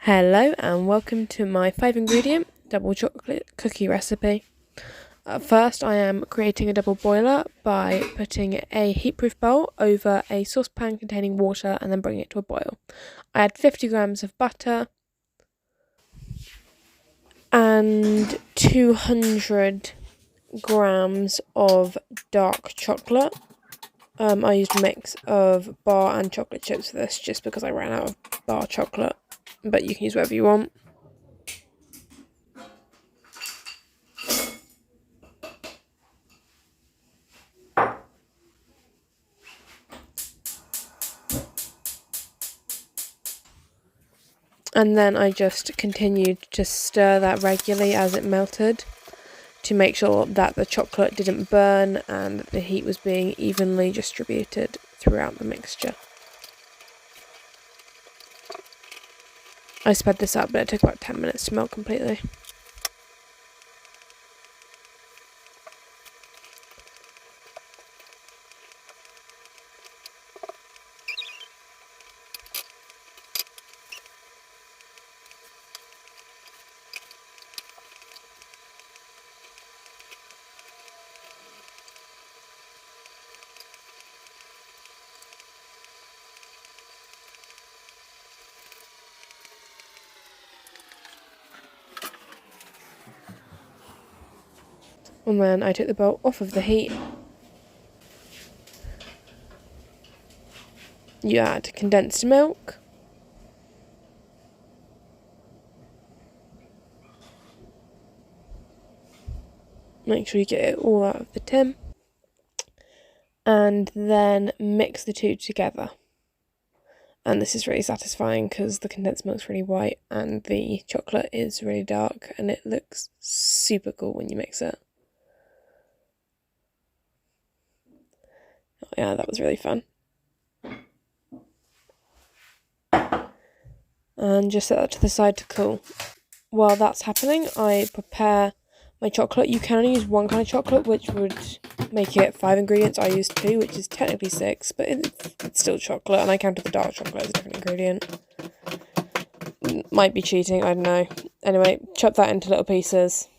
Hello and welcome to my 5-ingredient double chocolate cookie recipe. First I am creating a double boiler by putting a heatproof bowl over a saucepan containing water and then bringing it to a boil. I add 50 grams of butter and 200 grams of dark chocolate. I used a mix of bar and chocolate chips for this just because I ran out of bar chocolate, but you can use whatever you want. And then I just continued to stir that regularly as it melted to make sure that the chocolate didn't burn and that the heat was being evenly distributed throughout the mixture. I sped this up, but it took about 10 minutes to melt completely. And then I took the bowl off of the heat. You add condensed milk. Make sure you get it all out of the tin. And then mix the two together. And this is really satisfying because the condensed milk's really white and the chocolate is really dark and it looks super cool when you mix it. Yeah, that was really fun. And just set that to the side to cool. While that's happening, I prepare my chocolate. You can only use one kind of chocolate, which would make it 5 ingredients. I used 2, which is technically 6, but it's still chocolate, and I counted the dark chocolate as a different ingredient. Might be cheating, I don't know. Anyway, chop that into little pieces.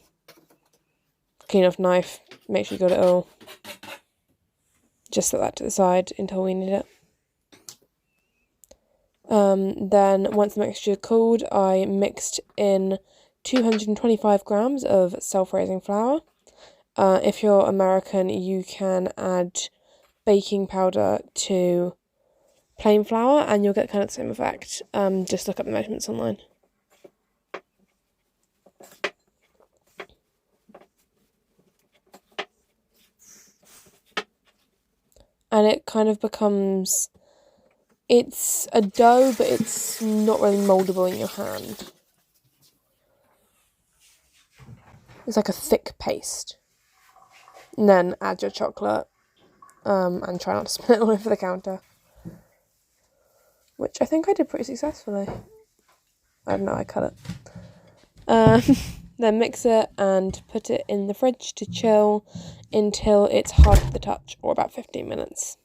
Clean off knife, make sure you got it all. Just set that to the side until we need it. Then once the mixture cooled, I mixed in 225 grams of self-raising flour. If you're American, you can add baking powder to plain flour and you'll get kind of the same effect. Just look up the measurements online. And it kind of becomes, it's a dough, but it's not really mouldable in your hand. It's like a thick paste. And then add your chocolate and try not to spill it all over the counter. Which I think I did pretty successfully. I don't know, I cut it. Then mix it and put it in the fridge to chill until it's hard to the touch, or about 15 minutes.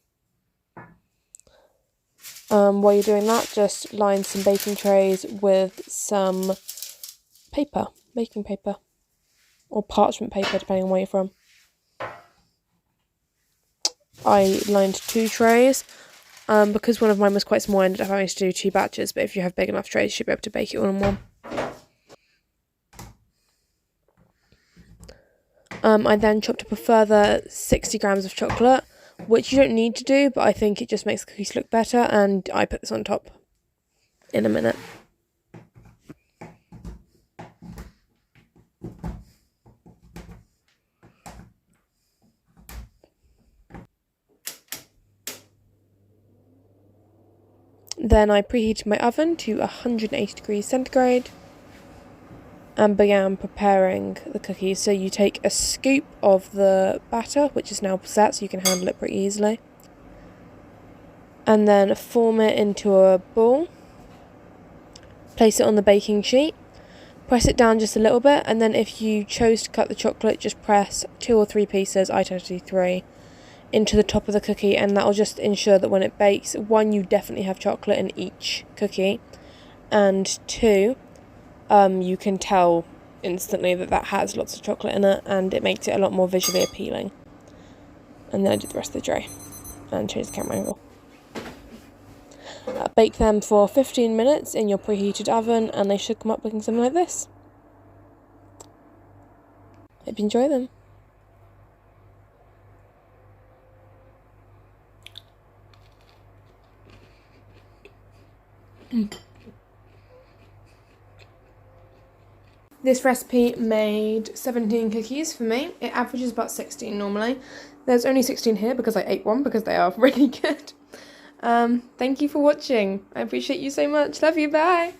While you're doing that, just line some baking trays with some paper, baking paper, or parchment paper, depending on where you're from. I lined 2 trays. Because one of mine was quite small, I ended up having to do 2 batches, but if you have big enough trays, you should be able to bake it all in one. I then chopped up a further 60 grams of chocolate, which you don't need to do, but I think it just makes the cookies look better, and I put this on top in a minute. Then I preheated my oven to 180 degrees centigrade and began preparing the cookies. So you take a scoop of the batter, which is now set so you can handle it pretty easily, and then form it into a ball. Place it on the baking sheet, press it down just a little bit, and then if you chose to cut the chocolate, just press 2 or 3 pieces, I tend to do 3, into the top of the cookie, and that will just ensure that when it bakes, 1, you definitely have chocolate in each cookie, and 2, you can tell instantly that has lots of chocolate in it, and it makes it a lot more visually appealing. And then I did the rest of the tray and change the camera angle. Bake them for 15 minutes in your preheated oven, and they should come up looking something like this. Hope you enjoy them. This recipe made 17 cookies for me. It averages about 16 normally. There's only 16 here because I ate one because they are really good. Thank you for watching. I appreciate you so much. Love you. Bye.